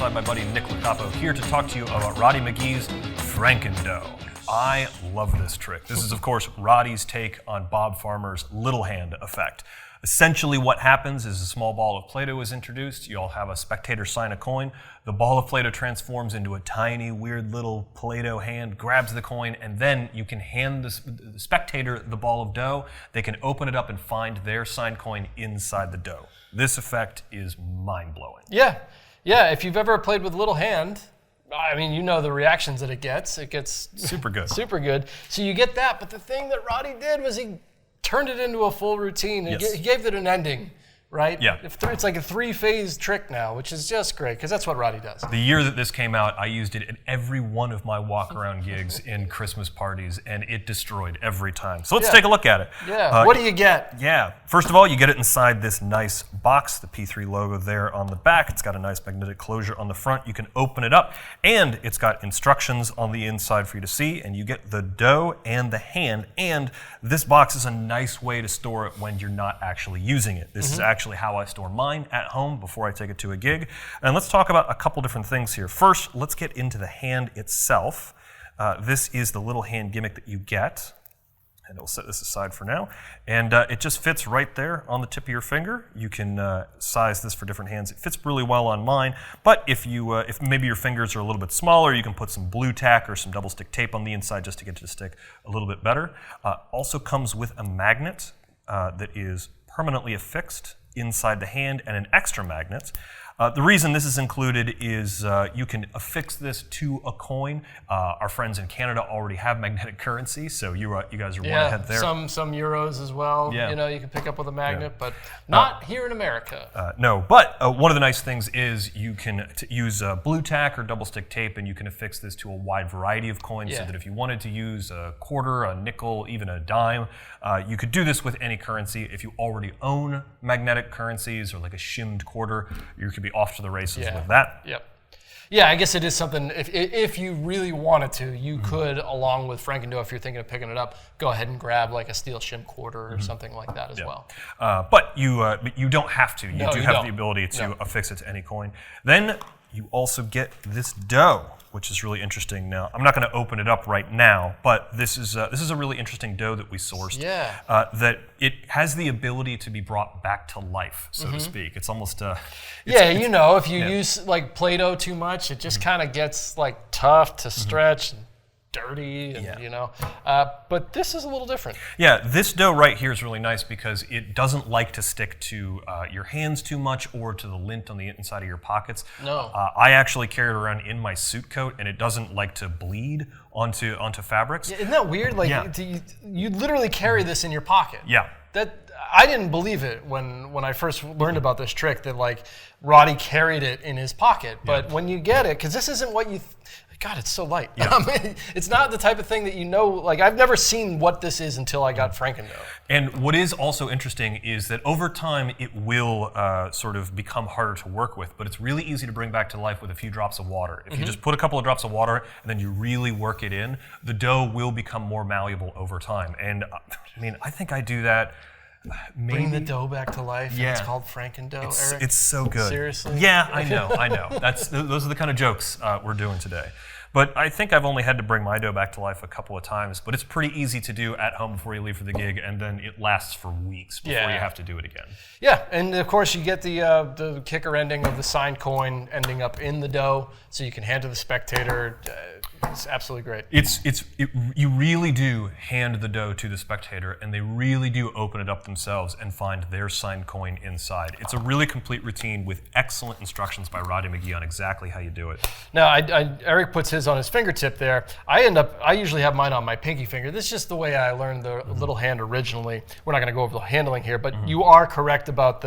alongside my buddy Nick Lacapo, here to talk to you about Roddy McGhie's Franken-Doh. I love this trick. This is, of course, Roddy's take on Bob Farmer's little hand effect. Essentially what happens is a small ball of Play-Doh is introduced. You'll have a spectator sign a coin. The ball of Play-Doh transforms into a tiny, weird little Play-Doh hand, grabs the coin, and then you can hand the spectator the ball of dough. They can open it up and find their signed coin inside the dough. This effect is mind-blowing. Yeah. If you've ever played with little hand, I mean, you know the reactions that it gets. It gets super good. Super good. So you get that, but the thing that Roddy did was he turned it into a full routine. And yes. He gave it an ending, right? Yeah. It's like a 3-phase trick now, which is just great, because that's what Roddy does. The year that this came out, I used it at every one of my walk-around gigs in Christmas parties, and it destroyed every time. So let's take a look at it. Yeah. What do you get? Yeah. First of all, you get it inside this nice box, the P3 logo there on the back. It's got a nice magnetic closure on the front. You can open it up, and it's got instructions on the inside for you to see, and you get the dough and the hand, and this box is a nice way to store it when you're not actually using it. This is actually how I store mine at home before I take it to a gig. And let's talk about a couple different things here. First, let's get into the hand itself. This is the little hand gimmick that you get. And we'll set this aside for now. And it just fits right there on the tip of your finger. You can size this for different hands. It fits really well on mine. But if maybe your fingers are a little bit smaller, you can put some blue tack or some double stick tape on the inside just to get it to stick a little bit better. Also comes with a magnet that is permanently affixed inside the hand and an extra magnet. The reason this is included is you can affix this to a coin. Our friends in Canada already have magnetic currency, so you guys are one ahead there. Some euros as well. Yeah. You know, you can pick up with a magnet, but not here in America. No, but one of the nice things is you can use blue tack or double stick tape, and you can affix this to a wide variety of coins, so that if you wanted to use a quarter, a nickel, even a dime, you could do this with any currency. If you already own magnetic currencies or like a shimmed quarter, you could be off to the races with that. Yep. Yeah, I guess it is something, if you really wanted to, you could, along with Franken-Doh, if you're thinking of picking it up, go ahead and grab like a steel shim quarter or something like that as well. But you don't have to. You do have the ability to affix it to any coin. Then you also get this dough, which is really interesting. Now, I'm not going to open it up right now, but this is a really interesting dough that we sourced. Yeah. That it has the ability to be brought back to life, so to speak. It's almost you know, if you use like Play-Doh too much, it just kind of gets like tough to stretch and dirty, and you know. But this is a little different. Yeah, this dough right here is really nice because it doesn't like to stick to your hands too much or to the lint on the inside of your pockets. No. I actually carry it around in my suit coat, and it doesn't like to bleed onto fabrics. Yeah, isn't that weird? Like you literally carry this in your pocket. Yeah. I didn't believe it when I first learned about this trick that like Roddy carried it in his pocket. But when you get it, because this isn't what you. God, it's so light. Yeah. It's not the type of thing that you know, like I've never seen what this is until I got Franken-Doh. And what is also interesting is that over time it will sort of become harder to work with, but it's really easy to bring back to life with a few drops of water. If you just put a couple of drops of water and then you really work it in, the dough will become more malleable over time. And I mean, I think I do that. Maybe. Bring the dough back to life. Yeah. And it's called Franken-Doh, Eric. It's so good. Seriously? Yeah, I know. Those are the kind of jokes we're doing today. But I think I've only had to bring my dough back to life a couple of times, but it's pretty easy to do at home before you leave for the gig, and then it lasts for weeks before you have to do it again. Yeah, and of course you get the kicker ending of the signed coin ending up in the dough, so you can hand to the spectator. It's absolutely great. You really do hand the dough to the spectator, and they really do open it up themselves and find their signed coin inside. It's a really complete routine with excellent instructions by Roddy McGhie on exactly how you do it. Now, Eric puts his on his fingertip there. I usually have mine on my pinky finger. This is just the way I learned the little hand originally. We're not going to go over the handling here, but you are correct about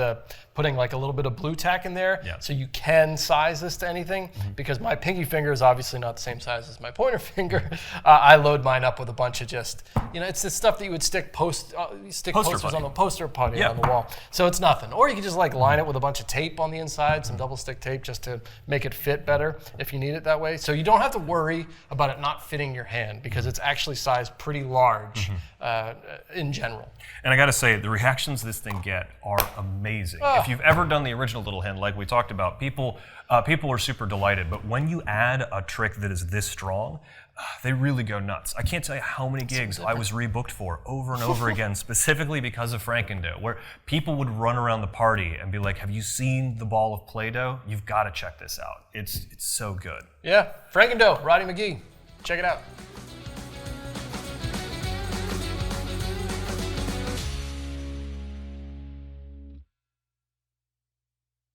putting like a little bit of blue tack in there, so you can size this to anything, because my pinky finger is obviously not the same size as my pointer finger. I load mine up with a bunch of just, it's the stuff that you would stick posters on the poster putty on the wall. So it's nothing. Or you can just like line it with a bunch of tape on the inside, some double stick tape just to make it fit better if you need it that way. So you don't have to worry about it not fitting your hand because it's actually sized pretty large in general. And I got to say, the reactions this thing get are amazing. If you've ever done the original little hand, like we talked about, people are super delighted. But when you add a trick that is this strong, they really go nuts. I can't tell you how many gigs I was rebooked for over and over again, specifically because of Franken-Doh, where people would run around the party and be like, have you seen the ball of Play-Doh? You've got to check this out. It's so good. Yeah, Franken-Doh, Roddy McGhie. Check it out.